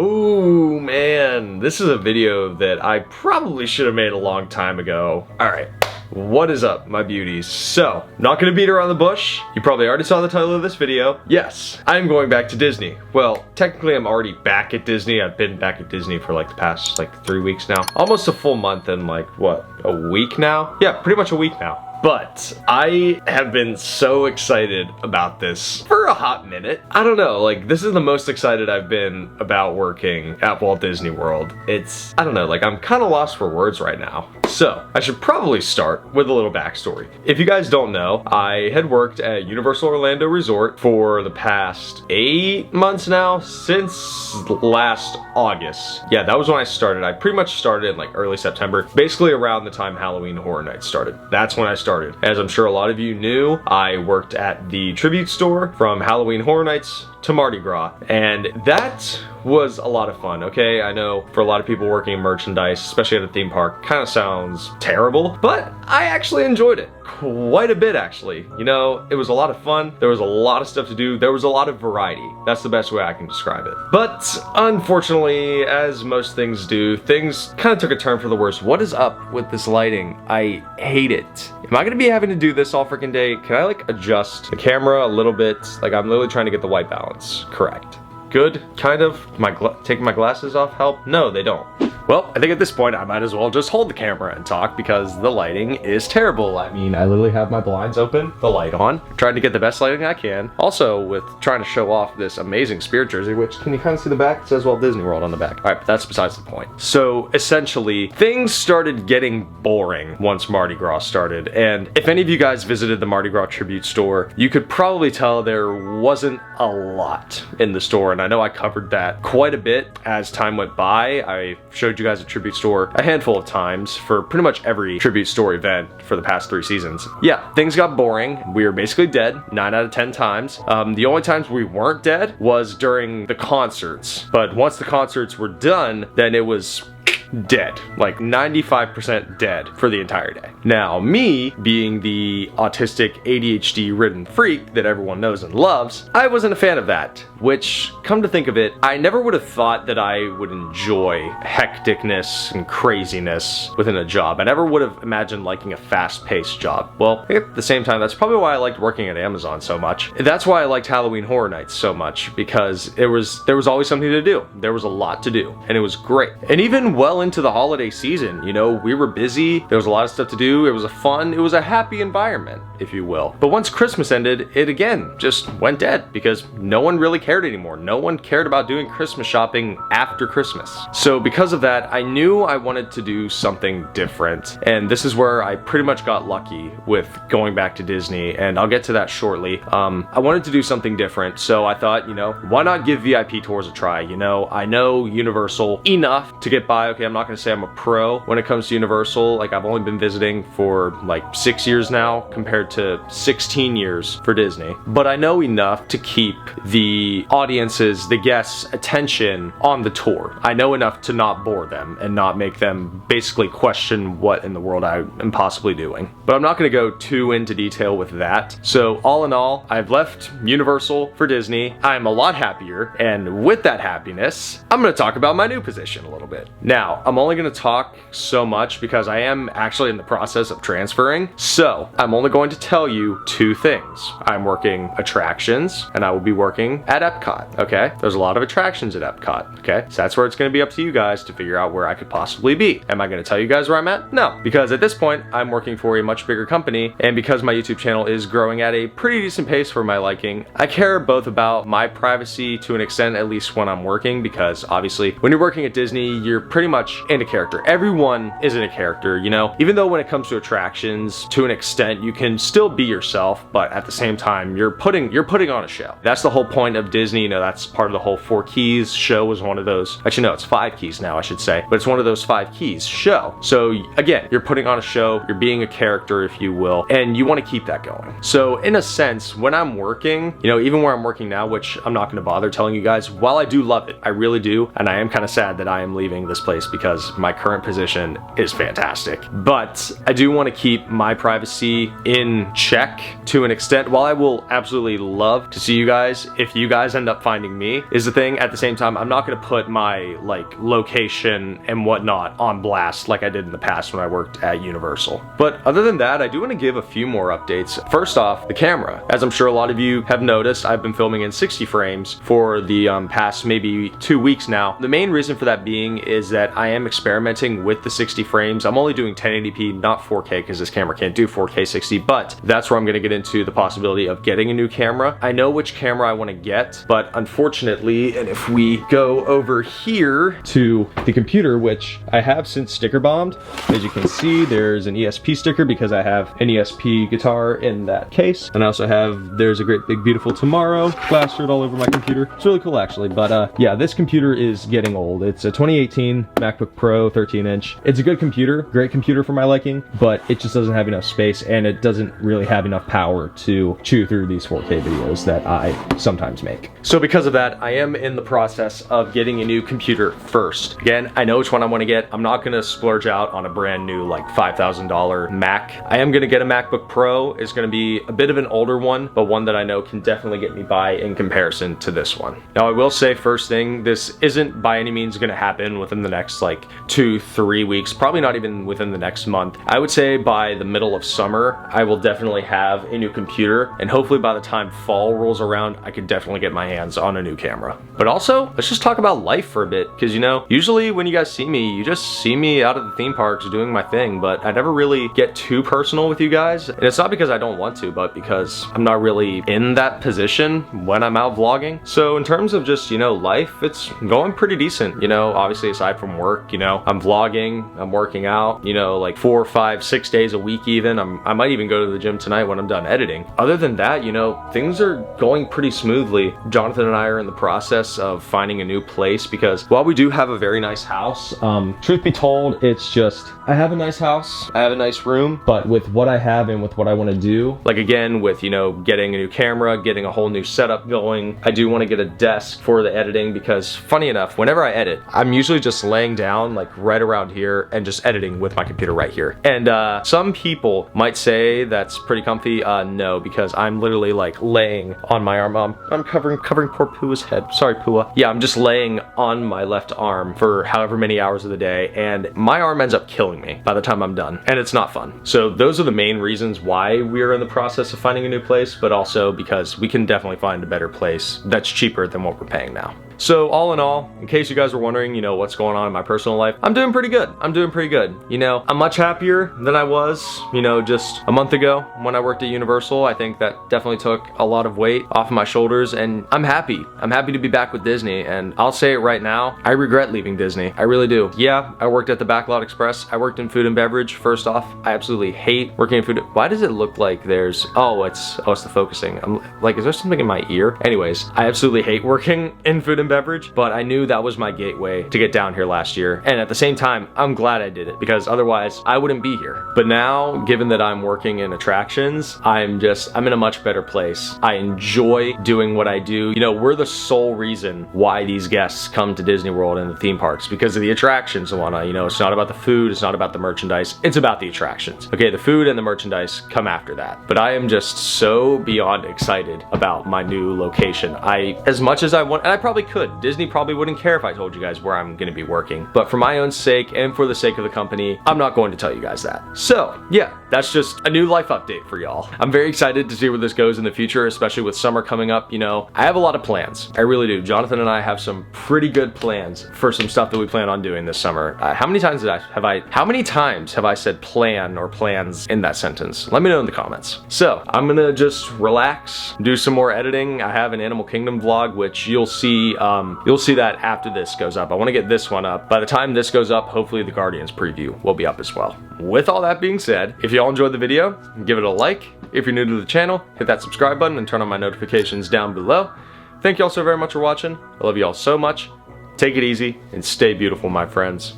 Oh man, this is a video that I probably should have made a long time ago. Alright, what is up, my beauties? So, not gonna beat around the bush. You probably already saw the title of this video. Yes, I'm going back to Disney. Well, technically I'm already back at Disney. I've been back at Disney for like the past 3 weeks now. Almost a full month and what, a week now? Yeah, pretty much a week now. But I have been so excited about this for a hot minute. I don't know, this is the most excited I've been about working at Walt Disney World. I don't know, I'm kind of lost for words right now. So, I should probably start with a little backstory. If you guys don't know, I had worked at Universal Orlando Resort for the past 8 months now, since last August. Yeah, that was when I started. I pretty much started in early September, basically around the time Halloween Horror Nights started. That's when I started. As I'm sure a lot of you knew, I worked at the Tribute Store from Halloween Horror Nights to Mardi Gras, and that was a lot of fun. Okay, I know for a lot of people working in merchandise, especially at a theme park, kind of sounds terrible, but I actually enjoyed it quite a bit, actually. You know, it was a lot of fun. There was a lot of stuff to do. There was a lot of variety. That's the best way I can describe it. But unfortunately, as most things do, things kind of took a turn for the worse. What is up with this lighting? I hate it. Am I gonna be having to do this all freaking day? Can I adjust the camera a little bit? I'm literally trying to get the white balance correct. Good, kind of. Taking my glasses off help? No, they don't. Well, I think at this point I might as well just hold the camera and talk because the lighting is terrible. I mean, I literally have my blinds open, the light on, trying to get the best lighting I can. Also, with trying to show off this amazing Spirit jersey, which, can you kind of see the back? It says Walt Disney World on the back. All right, but that's besides the point. So, essentially, things started getting boring once Mardi Gras started. And if any of you guys visited the Mardi Gras Tribute Store, you could probably tell there wasn't a lot in the store. And I know I covered that quite a bit as time went by. I showed you guys a Tribute Store a handful of times for pretty much every Tribute Store event for the past 3 seasons. Yeah, things got boring. We were basically dead 9 out of 10 times. The only times we weren't dead was during the concerts. But once the concerts were done, then it was dead, 95% dead for the entire day. Now, me being the autistic ADHD ridden freak that everyone knows and loves, I wasn't a fan of that, which, come to think of it, I never would have thought that I would enjoy hecticness and craziness within a job. I never would have imagined liking a fast-paced job. Well, at the same time, that's probably why I liked working at Amazon so much. That's why I liked Halloween Horror Nights so much, because there was always something to do. There was a lot to do, and it was great. And even well into the holiday season, you know, we were busy, there was a lot of stuff to do, it was a happy environment, if you will. But once Christmas ended, it again just went dead because no one really cared anymore. No one cared about doing Christmas shopping after Christmas. So because of that, I knew I wanted to do something different, and this is where I pretty much got lucky with going back to Disney, and I'll get to that shortly. I wanted to do something different, so I thought, you know, why not give VIP tours a try? You know, I know Universal enough to get by. Okay, I'm not gonna say I'm a pro when it comes to Universal. I've only been visiting for 6 years now compared to 16 years for Disney. But I know enough to keep the audience's, the guests' attention on the tour. I know enough to not bore them and not make them basically question what in the world I am possibly doing. But I'm not gonna go too into detail with that. So all in all, I've left Universal for Disney. I'm a lot happier, and with that happiness, I'm gonna talk about my new position a little bit. Now, I'm only going to talk so much because I am actually in the process of transferring. So I'm only going to tell you 2 things. I'm working attractions and I will be working at Epcot. Okay, there's a lot of attractions at Epcot. Okay, so that's where it's going to be up to you guys to figure out where I could possibly be. Am I going to tell you guys where I'm at? No, because at this point I'm working for a much bigger company, and because my YouTube channel is growing at a pretty decent pace for my liking, I care both about my privacy to an extent, at least when I'm working, because obviously when you're working at Disney, you're pretty much in a character. Everyone is in a character, you know? Even though when it comes to attractions, to an extent, you can still be yourself, but at the same time, you're putting on a show. That's the whole point of Disney. You know, that's part of the whole 4 Keys show was one of those. Actually, no, it's 5 Keys now, I should say. But it's one of those 5 Keys show. So again, you're putting on a show, you're being a character, if you will, and you want to keep that going. So in a sense, when I'm working, you know, even where I'm working now, which I'm not going to bother telling you guys, while I do love it, I really do, and I am kind of sad that I am leaving this place because my current position is fantastic. But I do want to keep my privacy in check to an extent. While I will absolutely love to see you guys, if you guys end up finding me is the thing, at the same time, I'm not going to put my like location and whatnot on blast like I did in the past when I worked at Universal. But other than that, I do want to give a few more updates. First off, the camera. As I'm sure a lot of you have noticed, I've been filming in 60 frames for the past maybe 2 weeks now. The main reason for that being is that I am experimenting with the 60 frames. I'm only doing 1080p, not 4K, because this camera can't do 4K 60, but that's where I'm going to get into the possibility of getting a new camera. I know which camera I want to get, but unfortunately, and if we go over here to the computer, which I have since sticker bombed, as you can see, there's an ESP sticker because I have an ESP guitar in that case. And I also have There's a Great Big Beautiful Tomorrow plastered all over my computer. It's really cool actually, but yeah, this computer is getting old. It's a 2018 MacBook Pro 13-inch. It's a good computer, great computer for my liking, but it just doesn't have enough space and it doesn't really have enough power to chew through these 4K videos that I sometimes make. So because of that, I am in the process of getting a new computer first. Again, I know which one I want to get. I'm not going to splurge out on a brand new like $5,000 Mac. I am going to get a MacBook Pro. It's going to be a bit of an older one, but one that I know can definitely get me by in comparison to this one. Now I will say first thing, this isn't by any means going to happen within the next like 2-3 weeks, probably not even within the next month. I would say by the middle of summer, I will definitely have a new computer, and hopefully by the time fall rolls around, I could definitely get my hands on a new camera. But also, let's just talk about life for a bit, because you know, usually when you guys see me, you just see me out at the theme parks doing my thing, but I never really get too personal with you guys. And it's not because I don't want to, but because I'm not really in that position when I'm out vlogging. So in terms of just, you know, life, it's going pretty decent. You know, obviously aside from work, you know, I'm vlogging, I'm working out, you know, like 4, 5, 6 days a week even. I might even go to the gym tonight when I'm done editing. Other than that, you know, things are going pretty smoothly. Jonathan and I are in the process of finding a new place because while we do have a very nice house, truth be told, it's just, I have a nice house, I have a nice room, but with what I have and with what I want to do, like again, with, you know, getting a new camera, getting a whole new setup going, I do want to get a desk for the editing because funny enough, whenever I edit, I'm usually just laying down like right around here and just editing with my computer right here. And some people might say that's pretty comfy. No, because I'm literally like laying on my arm. I'm covering poor Pua's head. Sorry, Pua. Yeah, I'm just laying on my left arm for however many hours of the day, and my arm ends up killing me by the time I'm done, and it's not fun. So those are the main reasons why we're in the process of finding a new place, but also because we can definitely find a better place that's cheaper than what we're paying now. So all in all, in case you guys were wondering, you know, what's going on in my personal life, I'm doing pretty good. I'm doing pretty good. You know, I'm much happier than I was, you know, just a month ago when I worked at Universal. I think that definitely took a lot of weight off of my shoulders, and I'm happy. I'm happy to be back with Disney, and I'll say it right now, I regret leaving Disney. I really do. Yeah, I worked at the Backlot Express. I worked in food and beverage. First off, I absolutely hate working in food. Why does it look like there's, it's the focusing. I'm like, is there something in my ear? Anyways, I absolutely hate working in food and beverage, but I knew that was my gateway to get down here last year. And at the same time, I'm glad I did it because otherwise I wouldn't be here. But now, given that I'm working in attractions, I'm in a much better place. I enjoy doing what I do. You know, we're the sole reason why these guests come to Disney World and the theme parks, because of the attractions and whatnot. You know, it's not about the food, it's not about the merchandise, it's about the attractions. Okay, the food and the merchandise come after that. But I am just so beyond excited about my new location. As much as I want, and I probably could. Disney probably wouldn't care if I told you guys where I'm gonna be working. But for my own sake and for the sake of the company, I'm not going to tell you guys that. So yeah, that's just a new life update for y'all. I'm very excited to see where this goes in the future, especially with summer coming up. You know, I have a lot of plans. I really do. Jonathan and I have some pretty good plans for some stuff that we plan on doing this summer. How many times have I said plan or plans in that sentence? Let me know in the comments. So I'm gonna just relax, do some more editing. I have an Animal Kingdom vlog, which you'll see that after this goes up. I want to get this one up. By the time this goes up, hopefully the Guardians preview will be up as well. With all that being said, if y'all enjoyed the video, give it a like. If you're new to the channel, hit that subscribe button and turn on my notifications down below. Thank y'all so very much for watching. I love y'all so much. Take it easy and stay beautiful, my friends.